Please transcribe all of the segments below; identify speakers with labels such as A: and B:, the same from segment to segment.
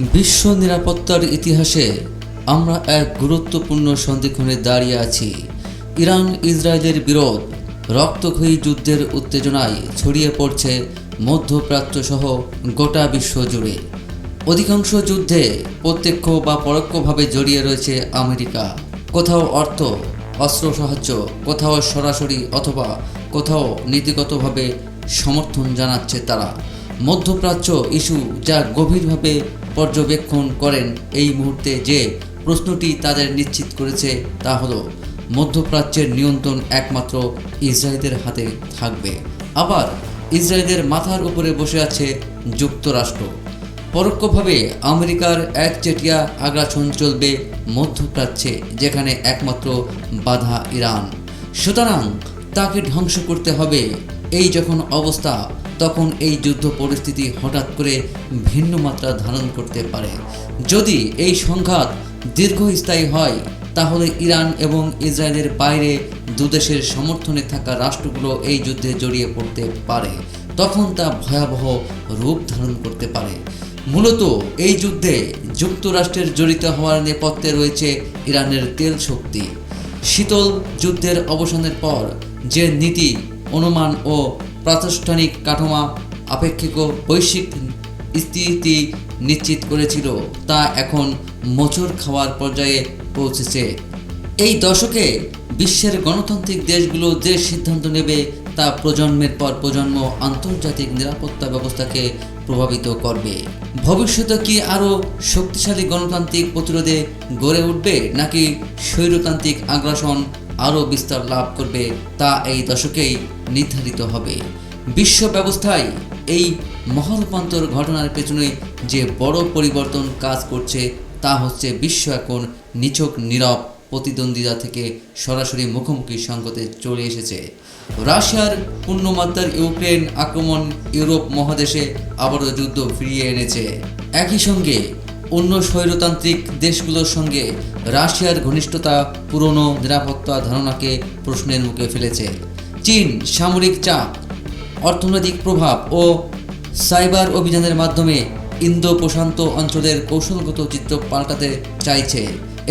A: বিশ্ব নিরাপত্তার ইতিহাসে আমরা এক গুরুত্বপূর্ণ সন্ধিক্ষণে দাঁড়িয়ে আছি। ইরান ইসরায়েলের বিরোধ রক্তক্ষয়ী যুদ্ধের উত্তেজনায় ছড়িয়ে পড়ছে মধ্যপ্রাচ্য সহ গোটা বিশ্ব জুড়ে। অধিকাংশ যুদ্ধে প্রত্যক্ষ বা পরোক্ষভাবে জড়িয়ে রয়েছে আমেরিকা। কোথাও অর্থ অস্ত্র সাহায্য, কোথাও সরাসরি অথবা কোথাও নীতিগতভাবে সমর্থন জানাচ্ছে তারা। মধ্যপ্রাচ্য ইস্যু যা গভীরভাবে পর্যবেক্ষণ করেন এই মুহূর্তে যে প্রশ্নটি তাদের নিশ্চিত করেছে তা হলো মধ্যপ্রাচ্যের নিয়ন্ত্রণ একমাত্র ইসরায়েলের হাতে থাকবে। আবার ইসরায়েলের মাথার উপরে বসে আছে যুক্তরাষ্ট্র। পরোক্ষভাবে আমেরিকার একচেটিয়া আগ্রাসন চলবে মধ্যপ্রাচ্যে, যেখানে একমাত্র বাধা ইরান। সুতরাং তাকে ধ্বংস করতে হবে। এই যখন অবস্থা, তখন এই যুদ্ধ পরিস্থিতি হঠাৎ করে ভিন্ন মাত্রা ধারণ করতে পারে। যদি এই সংঘাত দীর্ঘস্থায়ী হয়, তাহলে ইরান এবং ইসরায়েলের বাইরে দুদেশের সমর্থনে থাকা রাষ্ট্রগুলো এই যুদ্ধে জড়িয়ে পড়তে পারে। তখন তা ভয়াবহ রূপ ধারণ করতে পারে। মূলত এই যুদ্ধে যুক্তরাষ্ট্রের জড়িত হওয়ার নেপথ্যে রয়েছে ইরানের তেল শক্তি। শীতল যুদ্ধের অবসানের পর যে নীতি, অনুমান ও প্রাতিষ্ঠানিক কাঠামো আপেক্ষিক বৈশ্বিক স্থিতি নিশ্চিত করেছিল, তা এখন মোচড় খাওয়ার পর্যায়ে পৌঁছেছে। এই দশকে বিশ্বের গণতান্ত্রিক দেশগুলো যে সিদ্ধান্ত নেবে তা প্রজন্মের পর প্রজন্ম আন্তর্জাতিক নিরাপত্তা ব্যবস্থাকে প্রভাবিত করবে। ভবিষ্যতে কি আরও শক্তিশালী গণতান্ত্রিক প্রতিরোধে গড়ে উঠবে, নাকি স্বৈরতান্ত্রিক আগ্রাসন আরও বিস্তার লাভ করবে, তা এই দশকেই নির্ধারিত হবে। বিশ্ব ব্যবস্থায় এই মহারূপান্তর ঘটনার পেছনে যে বড় পরিবর্তন কাজ করছে তা হচ্ছে বিশ্ব এখন নিছক নীরব প্রতিদ্বন্দ্বিতা থেকে সরাসরি মুখোমুখি সংকটে চলে এসেছে। রাশিয়ার পূর্ণমাত্রার ইউক্রেন আক্রমণ ইউরোপ মহাদেশে আবারও যুদ্ধ ফিরিয়ে এনেছে। একই সঙ্গে অন্য স্বৈরতান্ত্রিক দেশগুলোর সঙ্গে রাশিয়ার ঘনিষ্ঠতা পুরনো নিরাপত্তা ধারণাকে প্রশ্নের মুখে ফেলেছে। চীন সামরিক চাপ, অর্থনৈতিক প্রভাব ও সাইবার অভিযানের মাধ্যমে ইন্দো প্রশান্ত অঞ্চলের কৌশলগত চিত্র পাল্টাতে চাইছে।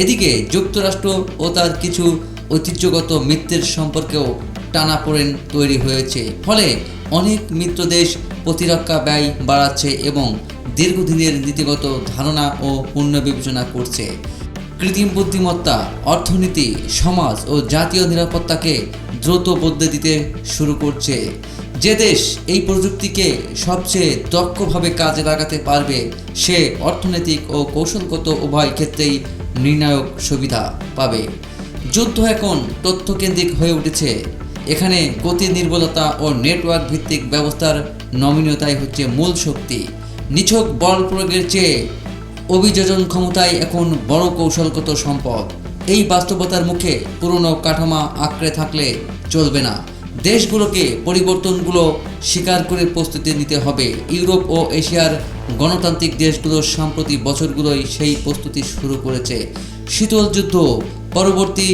A: এদিকে যুক্তরাষ্ট্র ও তার কিছু ঐতিহ্যগত মিত্রের সম্পর্কেও টানাপোড়েন তৈরি হয়েছে। ফলে অনেক মিত্র দেশ প্রতিরক্ষা ব্যয় বাড়াচ্ছে এবং দীর্ঘদিনের নীতিগত ধারণা ও পুনর্বিবেচনা করছে। কৃত্রিম বুদ্ধিমত্তা, অর্থনীতি, সমাজ ও জাতীয় নিরাপত্তাকে দ্রুত বদলে দিতে শুরু করছে। যে দেশ এই প্রযুক্তিকে সবচেয়ে দক্ষভাবে কাজে লাগাতে পারবে, সে অর্থনৈতিক ও কৌশলগত উভয় ক্ষেত্রেই নির্ণায়ক সুবিধা পাবে। যুদ্ধ এখন তথ্যকেন্দ্রিক হয়ে উঠেছে। এখানে গতি নির্ভুলতা ও নেটওয়ার্ক ভিত্তিক ব্যবস্থার নমনীয়তাই হচ্ছে মূল শক্তি। নিছক বল প্রয়োগের চেয়ে অভিযোজন ক্ষমতাই এখন বড় কৌশলগত সম্পদ। এই বাস্তবতার মুখে পুরনো কাঠামো আঁকড়ে থাকলে চলবে না। দেশগুলোকে পরিবর্তনগুলো স্বীকার করে প্রস্তুতি নিতে হবে। ইউরোপ ও এশিয়ার গণতান্ত্রিক দেশগুলোর সাম্প্রতিক বছরগুলোই সেই প্রস্তুতি শুরু করেছে। শীতল যুদ্ধ পরবর্তী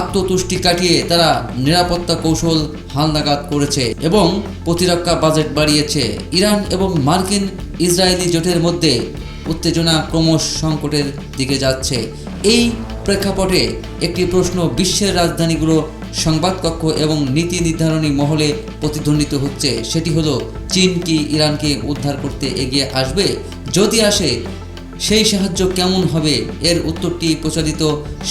A: আত্মতুষ্টি কাটিয়ে তারা নিরাপত্তা কৌশল হালনাগাদ করেছে এবং প্রতিরক্ষা বাজেট বাড়িয়েছে। ইরান এবং মার্কিন ইসরায়েলি জোটের মধ্যে উত্তেজনা ক্রমশ সংকটের দিকে যাচ্ছে। এই প্রেক্ষাপটে একটি প্রশ্ন বিশ্বের রাজধানীগুলো, সংবাদকক্ষ এবং নীতি নির্ধারণী মহলে প্রতিধ্বনিত হচ্ছে। সেটি হলো, চীন কি ইরানকে উদ্ধার করতে এগিয়ে আসবে? যদি আসে, সেই সাহায্য কেমন হবে? এর উত্তরটি প্রচলিত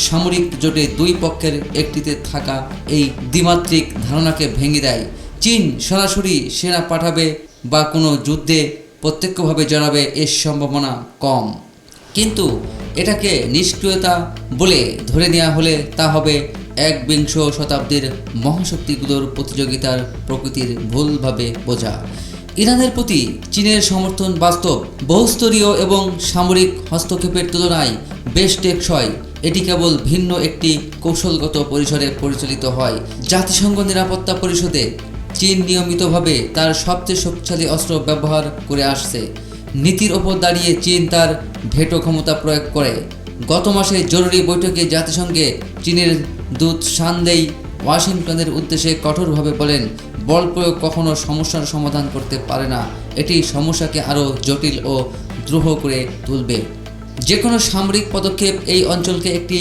A: সামরিক জোটে দুই পক্ষের একটিতে থাকা এই দ্বিমাত্রিক ধারণাকে ভেঙে দেয়। চীন সরাসরি সেনা পাঠাবে বা কোনো যুদ্ধে প্রত্যক্ষভাবে জড়াবে এর সম্ভাবনা কম, কিন্তু এটাকে নিষ্ক্রিয়তা বলে ধরে নেওয়া হলে তা হবে একবিংশ শতাব্দীর মহাশক্তিগুলোর প্রতিযোগিতার প্রকৃতির ভুলভাবে বোঝা। ইরানের প্রতি চীনের সমর্থন বাস্তব, বহুস্তরীয় এবং সামরিক হস্তক্ষেপের তুলনায় বেশ টেকসই। এটি কেবল ভিন্ন একটি কৌশলগত পরিসরে পরিচালিত হয়। জাতিসংঘ নিরাপত্তা পরিষদে চীন নিয়মিতভাবে তার সবচেয়ে শক্তিশালী অস্ত্র ব্যবহার করে আসছে। নীতির ওপর দাঁড়িয়ে চীন তার ভেটো ক্ষমতা প্রয়োগ করে। গত মাসে জরুরি বৈঠকে জাতিসংঘে চীনের দূত সানদেই ওয়াশিংটনের উদ্দেশ্যে কঠোরভাবে বলেন, বল প্রয়োগ কখনো সমস্যার সমাধান করতে পারে না, এটি সমস্যাকে আরও জটিল ও দ্রোহ করে তুলবে। যে কোনো সামরিক পদক্ষেপ এই অঞ্চলকে একটি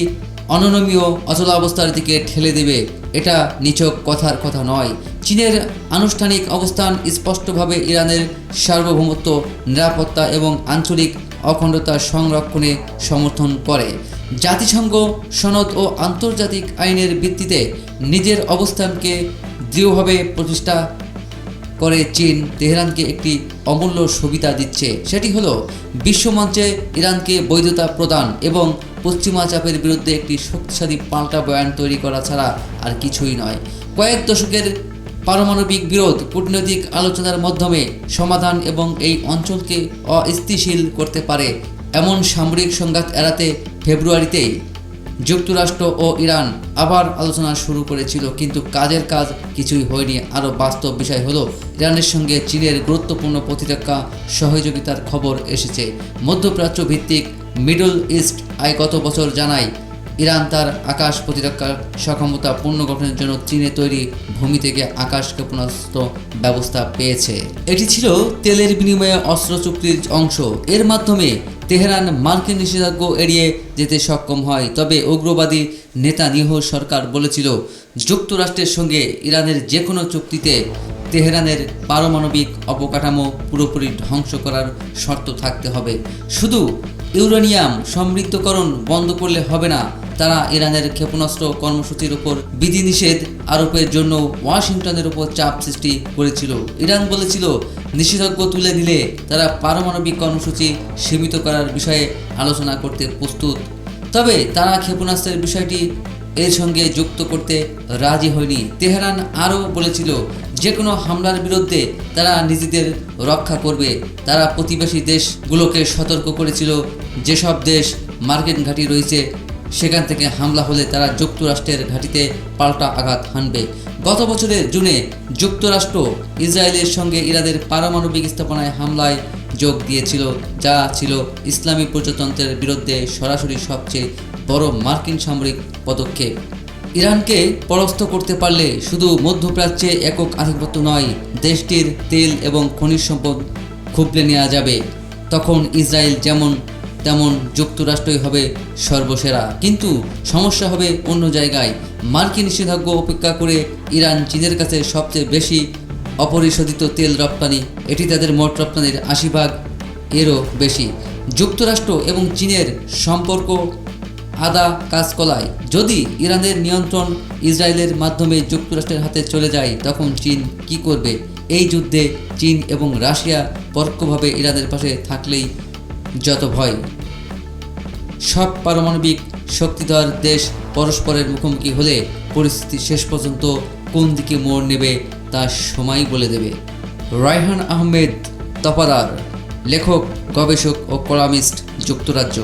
A: অনমনীয় অচলাবস্থার দিকে ঠেলে দেবে, এটা নিছক কথার কথা নয়। চীনের আনুষ্ঠানিক অবস্থান স্পষ্টভাবে ইরানের সার্বভৌমত্ব, নিরাপত্তা এবং আঞ্চলিক অখণ্ডতা সংরক্ষণে সমর্থন করে। জাতিসংঘ সনদ ও আন্তর্জাতিক আইনের ভিত্তিতে নিজের অবস্থানকে দৃঢ়ভাবে প্রতিষ্ঠা করে চীন তেহরানকে একটি অমূল্য সুবিধা দিচ্ছে। সেটি হলো বিশ্বমঞ্চে ইরানকে বৈধতা প্রদান এবং পশ্চিমা চাপের বিরুদ্ধে একটি শক্তিশালী পাল্টা বয়ান তৈরি করা ছাড়া আর কিছুই নয়। কয়েক দশকের পারমাণবিক বিরোধ কূটনৈতিক আলোচনার মাধ্যমে সমাধান এবং এই অঞ্চলকে অস্থিতিশীল করতে পারে এমন সামরিক সংঘাত এড়াতে ফেব্রুয়ারিতেই যুক্তরাষ্ট্র ও ইরান আবার আলোচনা শুরু করেছিল, কিন্তু কাজের কাজ কিছুই হয়নি। আরও বাস্তব বিষয় হলো ইরানের সঙ্গে চীনের গুরুত্বপূর্ণ প্রতিরক্ষা সহযোগিতার খবর এসেছে। মধ্যপ্রাচ্য ভিত্তিক মিডল ইস্ট আই গত বছর জানায় ইরান তার আকাশ প্রতিরক্ষা সক্ষমতা পুনর্গঠনের জন্য চীনে তৈরি ভূমি থেকে আকাশ ক্ষেপণাস্ত্র ব্যবস্থা পেয়েছে। এটি ছিল তেলের বিনিময়ে অস্ত্র চুক্তির অংশ। এর মাধ্যমে তেহরান মার্কিন নিষেধাজ্ঞা এড়িয়ে যেতে সক্ষম হয়। তবে উগ্রবাদী নেতানিয়াহু সরকার বলেছিল যুক্তরাষ্ট্রের সঙ্গে ইরানের যে কোনো চুক্তিতে তেহরানের পারমাণবিক অবকাঠামো পুরোপুরি ধ্বংস করার শর্ত থাকতে হবে। শুধু ইউরেনিয়াম সমৃদ্ধকরণ বন্ধ করলে হবে না, তারা ইরানের ক্ষেপণাস্ত্র কর্মসূচির উপর বিধিনিষেধ আরোপের জন্য ওয়াশিংটনের উপর চাপ সৃষ্টি করেছিল। ইরান বলেছিল নিষেধাজ্ঞা তুলে দিলে তারা পারমাণবিক কর্মসূচি সীমিত করার বিষয়ে আলোচনা করতে প্রস্তুত। তবে তারা ক্ষেপণাস্ত্রের বিষয়টি এর সঙ্গে যুক্ত করতে রাজি হয়নি। তেহরান আরও বলেছিল যে কোনো হামলার বিরুদ্ধে তারা নিজেদের রক্ষা করবে। তারা প্রতিবেশী দেশগুলোকে সতর্ক করেছিল যেসব দেশ মার্কিন ঘাঁটি রয়েছে সেখান থেকে হামলা হলে তারা যুক্তরাষ্ট্রের ঘাঁটিতে পাল্টা আঘাত হানবে। গত বছরের জুনে যুক্তরাষ্ট্র ইসরায়েলের সঙ্গে ইরানের পারমাণবিক স্থাপনায় হামলায় যোগ দিয়েছিল, যা ছিল ইসলামী প্রজাতন্ত্রের বিরুদ্ধে সরাসরি সবচেয়ে বড় মার্কিন সামরিক পদক্ষেপ। ইরানকে পরাস্ত করতে পারলে শুধু মধ্যপ্রাচ্যে একক আধিপত্য নয়, দেশটির তেল এবং খনিজ সম্পদ খুবলে নেওয়া যাবে। তখন ইসরায়েল যেমন তেমন যুক্তরাষ্ট্রই হবে সর্বসেরা। কিন্তু সমস্যা হবে অন্য জায়গায়। মার্কিন নিষেধাজ্ঞা উপেক্ষা করে ইরান চীনের কাছে সবচেয়ে বেশি অপরিশোধিত তেল রপ্তানি, এটি তাদের মোট রপ্তানির 80% এরও বেশি। যুক্তরাষ্ট্র এবং চীনের সম্পর্ক আদা কাঁচকলায়। যদি ইরানের নিয়ন্ত্রণ ইসরায়েলের মাধ্যমে যুক্তরাষ্ট্রের হাতে চলে যায়, তখন চীন কি করবে? এই যুদ্ধে চীন এবং রাশিয়া পরোক্ষভাবে ইরানের পাশে থাকলেই যত ভয়। সব পারমাণবিক শক্তিধর দেশ পরস্পরের মুখোমুখি হলে পরিস্থিতি শেষ পর্যন্ত কোন দিকে মোড় নেবে তা সময় বলে দেবে। রায়হান আহমেদ তপাদার, লেখক, গবেষক ও কলামিস্ট, যুক্তরাজ্য।